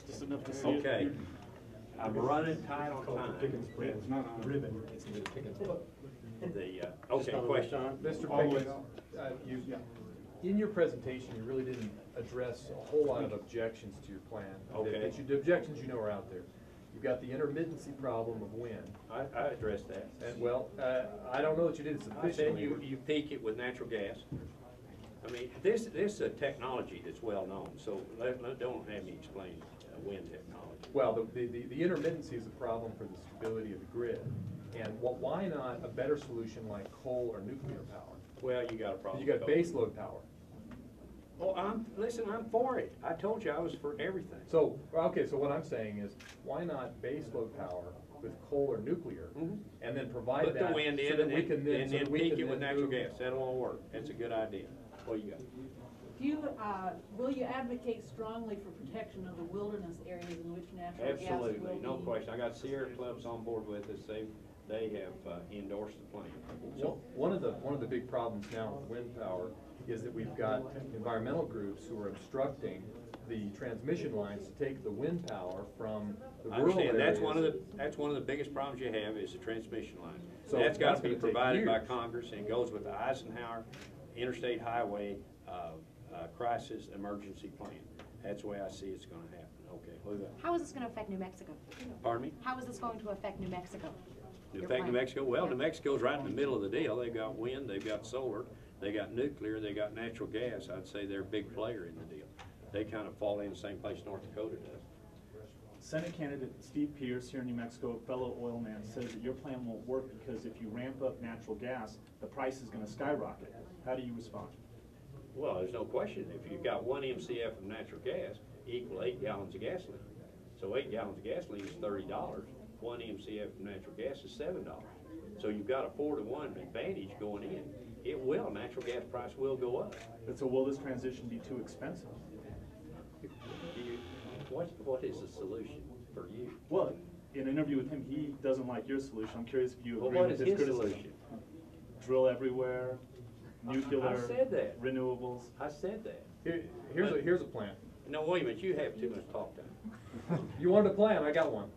Just enough to see Okay. it. I'm running tight on time. Pickens Plan. It's not on ribbon, it's in the Pickens Plan. Okay, question. Mr. All the way Pickens, in your presentation, you really didn't address a whole lot of objections to your plan. Okay. The objections you know are out there. You've got the intermittency problem of wind. I addressed that. And well, I don't know that you did it I said sufficiently. you peak it with natural gas. I mean, this is a technology that's well known, so don't have me explain wind technology. Well, the intermittency is a problem for the stability of the grid. And why not a better solution like coal or nuclear power? Well, you got a problem. You got base load power. Oh, listen, I'm for it. I told you I was for everything. So, okay, so what I'm saying is, why not base load power with coal or nuclear, and then provide Put that the wind so in that and we can then, then peak it with natural move- gas. That'll all work. That's a good idea. What do you got? Will you advocate strongly for protection of the wilderness areas in which natural gas will be? Absolutely, no question. I got Sierra Clubs on board with us. They have endorsed the plan. So one of the big problems now with wind power is that we've got environmental groups who are obstructing the transmission lines to take the wind power from the I rural understand. areas. That's one of the biggest problems you have is the transmission line. So That's got that's to be gonna take provided by years. Congress, and it goes with the Eisenhower Interstate Highway Crisis Emergency Plan. That's the way I see it's going to happen. Okay, what is that? How is this going to affect New Mexico? Pardon me? How is this going to affect New Mexico? In Your fact, New plan? Mexico, well, Yeah. New Mexico's right in the middle of the deal. They've got wind, they've got solar, they got nuclear, they got natural gas. I'd say they're a big player in the deal. They kind of fall in the same place North Dakota does. Senate candidate Steve Pierce here in New Mexico, a fellow oil man, says that your plan won't work because if you ramp up natural gas, the price is going to skyrocket. How do you respond? Well, there's no question. If you've got 1 MCF of natural gas, equal 8 gallons of gasoline. So 8 gallons of gasoline is $30. 1 MCF of natural gas is $7. So you've got a 4-to-1 advantage going in. It will. Natural gas price will go up. But so will this transition be too expensive? What is the solution for you? Well, in an interview with him, he doesn't like your solution. I'm curious if you Well, agree what with is his his criticism. solution? Drill everywhere, nuclear, I said that. renewables. I said that. Here's a plan. No, wait a minute. You have too much talk time. You wanted a plan, I got one.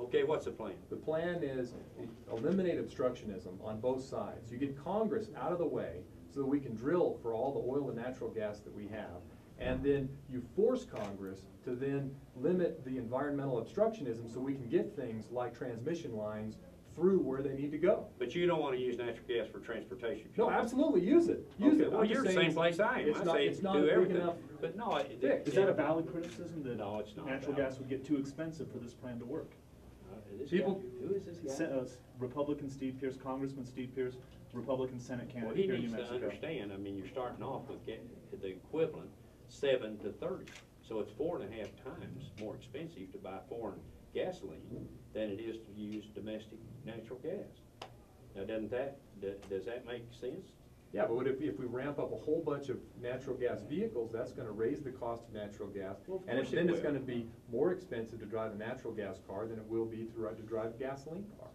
Okay, what's the plan? The plan is eliminate obstructionism on both sides. You get Congress out of the way so that we can drill for all the oil and natural gas that we have. And then you force Congress to then limit the environmental obstructionism so we can get things like transmission lines through where they need to go. But you don't want to use natural gas for transportation. No, absolutely, use it. Use it. Well, I'm just you're the saying same place I am. It's I not, say it's not do big everything. enough. But no, fix. Is that a valid criticism that No, it's not natural valid. gas would get too expensive for this plan to work? People- Who is this guy? Republican Steve Pierce, Congressman Steve Pierce, Republican Senate Well, candidate he here in needs New to Mexico. understand, I mean, you're starting off with the equivalent 7 to 30. So it's 4.5 times more expensive to buy foreign gasoline than it is to use domestic natural gas. Now, does that make sense? Yeah, but if we ramp up a whole bunch of natural gas vehicles, that's gonna raise the cost of natural gas. Well, of And course then it it's will. gonna be more expensive to drive a natural gas car than it will be to drive a gasoline car.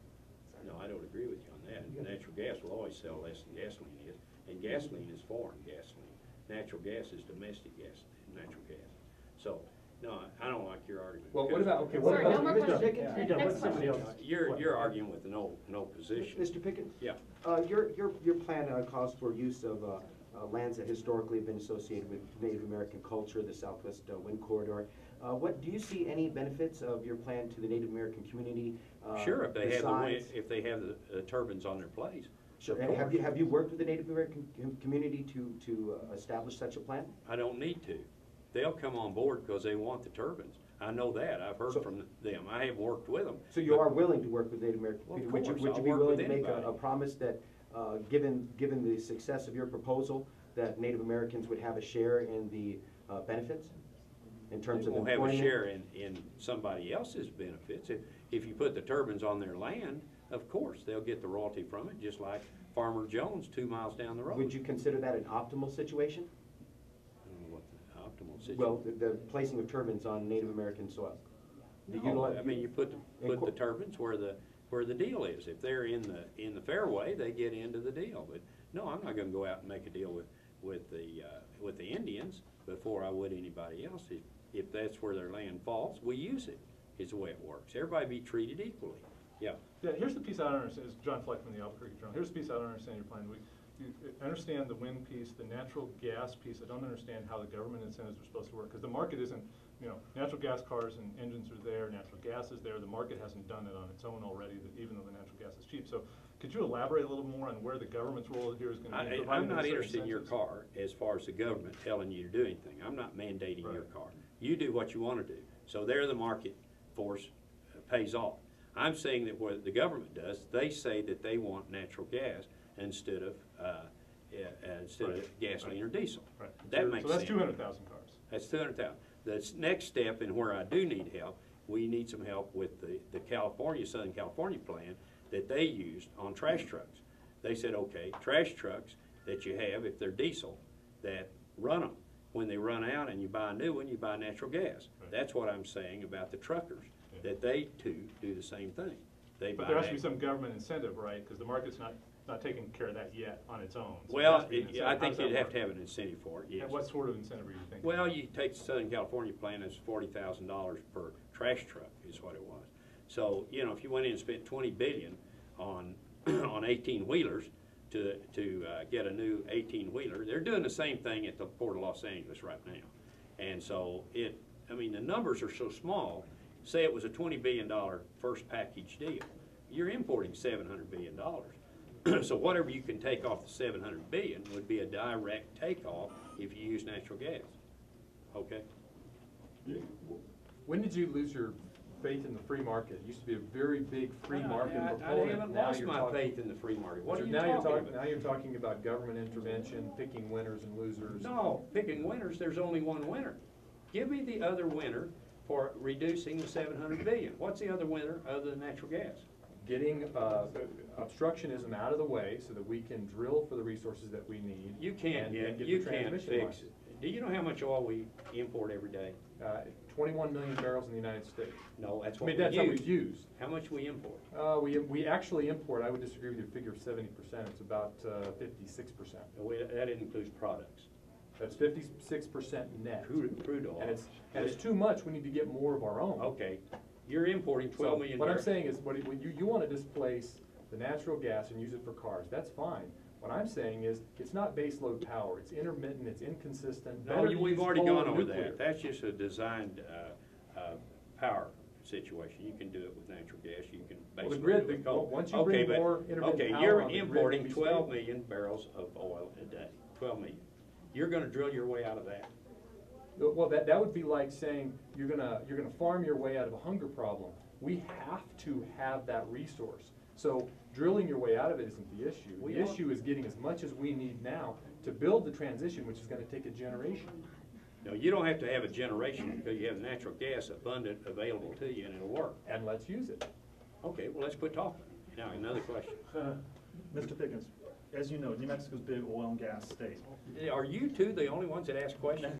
No, I don't agree with you on that. Natural gas will always sell less than gasoline is, and gasoline is foreign gasoline. Natural gas is domestic gas, natural gas. So, no, I don't like your argument. Well, what because about, okay, what Sorry, about? no more Mr. questions. Pickens, you're done. Next What's somebody question. else? You're arguing with no position. Mr. Pickens? Yeah. Your plan calls for use of lands that historically have been associated with Native American culture, the Southwest Wind Corridor. What do you see any benefits of your plan to the Native American community? Sure, if they have the wind, besides- if they have the turbines on their place. Sure. Of And have course. you worked with the Native American community to establish such a plan? I don't need to. They'll come on board because they want the turbines. I know that. I've heard So- from them. I haven't worked with them. So you are willing to work with Native American Well, of people? course, Would I'll you be work willing with to make anybody. a promise that, given the success of your proposal, that Native Americans would have a share in the benefits? In terms They of won't have a employment? share in somebody else's benefits. If you put the turbines on their land, of course, they'll get the royalty from it, just like Farmer Jones 2 miles down the road. Would you consider that an optimal situation? I don't know what the optimal situation. Well, the placing of turbines on Native American soil. No, I mean, you put the turbines where the deal is. If they're in the fairway, they get into the deal. But no, I'm not going to go out and make a deal with the Indians before I would anybody else. if that's where their land falls, we use it, is the way it works. Everybody be treated equally. Yeah. Yeah, here's the piece I don't understand, is John Fleck from the Albuquerque Journal. Here's the piece I don't understand your plan. You understand the wind piece, the natural gas piece. I don't understand how the government incentives are supposed to work, because the market isn't, you know, natural gas cars and engines are there, natural gas is there. The market hasn't done it on its own already, even though the natural gas is cheap. So could you elaborate a little more on where the government's role here is going to be? I'm not interested in your car as far as the government telling you to do anything. I'm not mandating your car. You do what you want to do. So there the market force pays off. I'm saying that what the government does, they say that they want natural gas instead of gasoline or diesel. Right. That makes sense. So that's 200,000 cars. That's 200,000. The next step, and where I do need help, we need some help with the California, Southern California plan that they used on trash trucks. They said, okay, trash trucks that you have, if they're diesel, that run them. When they run out and you buy a new one, you buy natural gas. Right. That's what I'm saying about the truckers, that they too do the same thing. They But buy there has to be some government incentive, right? Because the market's not taking care of that yet on its own. So Well, there has to be an incentive. I How think does that you'd have work? to have an incentive for it, yes. And what sort of incentive are you thinking? Well, you take the Southern California plan, it's $40,000 per trash truck is what it was. So, you know, if you went in and spent $20 billion on 18-wheelers to get a new 18-wheeler, they're doing the same thing at the Port of Los Angeles right now. And so I mean, the numbers are so small. Say it was a $20 billion first package deal. You're importing $700 billion. So whatever you can take off the $700 billion would be a direct takeoff if you use natural gas. Okay? When did you lose your faith in the free market? It used to be a very big free market I proponent. haven't Now lost you're my talking- faith in the free market. What are you now talking about? Now you're talking about government intervention, picking winners and losers. No, picking winners, there's only one winner. Give me the other winner for reducing the $700 billion. What's the other winner other than natural gas? Getting obstructionism out of the way so that we can drill for the resources that we need. You can't and get, get you the can't transmission fix lines. it. Do you know how much oil we import every day? 21 million barrels in the United States. No, that's I what mean, we that's use. what we've used. How much we import? We actually import, I would disagree with your figure of 70%. It's about 56%. That includes products. That's 56% net. Crude oil. And it's too much. We need to get more of our own. Okay, you're importing 12 million What I'm barrels. saying is, when you want to displace the natural gas and use it for cars, that's fine. What I'm saying is, it's not base load power. It's intermittent, it's inconsistent. No, Better to we've use already coal gone and over nuclear. that. That's just a designed power situation. You can do it with natural gas. You can Well, the basically grid, do it with coal. once you Okay, bring but- more intermittent okay, power you're on the grid, importing it'll be 12 stable. million barrels of oil a day. 12 million. You're going to drill your way out of that. Well, that would be like saying you're gonna farm your way out of a hunger problem. We have to have that resource. So drilling your way out of it isn't the issue. We The are- issue is getting as much as we need now to build the transition, which is gonna take a generation. No, you don't have to have a generation because you have natural gas abundant available to you and it'll work. And let's use it. Okay, well, let's quit talking. Now, another question. Mr. Pickens, as you know, New Mexico's a big oil and gas state. Are you two the only ones that ask questions?